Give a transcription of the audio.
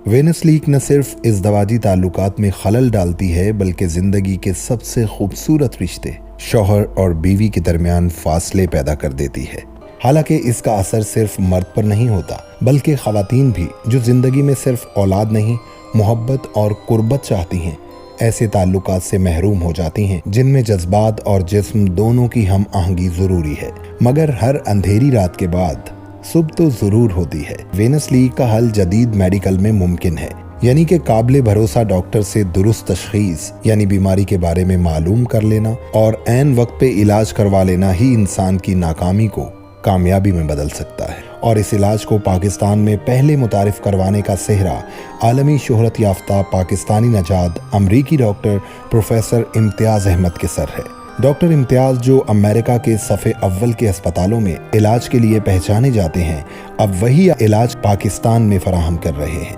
Venus leak न सिर्फ इस दवाजी ताल्लुकात में खलल डालती है बल्कि जिंदगी के सबसे खूबसूरत रिश्ते शौहर और बीवी के दरमियान फासले पैदा कर देती है। हालांकि इसका असर सिर्फ मर्द पर नहीं होता बल्कि खवातीन भी जो जिंदगी में सिर्फ औलाद नहीं मोहब्बत और कुर्बत चाहती हैं ऐसे ताल्लुकात से महरूम हो जाती हैं जिनमें जज्बात और जिस्म दोनों की हम आहंगी जरूरी है। मगर हर अंधेरी रात के बाद सुबह तो जरूर होती है। वेनस लीक का हल जदीद मेडिकल में मुमकिन है, यानी कि काबिल भरोसा डॉक्टर से दुरुस्त तशखीस यानी बीमारी के बारे में मालूम कर लेना और ऐन वक्त पे इलाज करवा लेना ही इंसान की नाकामी को कामयाबी में बदल सकता है। और इस इलाज को पाकिस्तान में पहले मुतारिफ करवाने का सेहरा आलमी शोहरत याफ्ता पाकिस्तानी नजाद अमरीकी डॉक्टर प्रोफेसर इम्तियाज अहमद के सर है। डॉक्टर इम्तियाज जो अमेरिका के सफ़े अव्वल के अस्पतालों में इलाज के लिए पहचाने जाते हैं, अब वही इलाज पाकिस्तान में फराहम कर रहे हैं।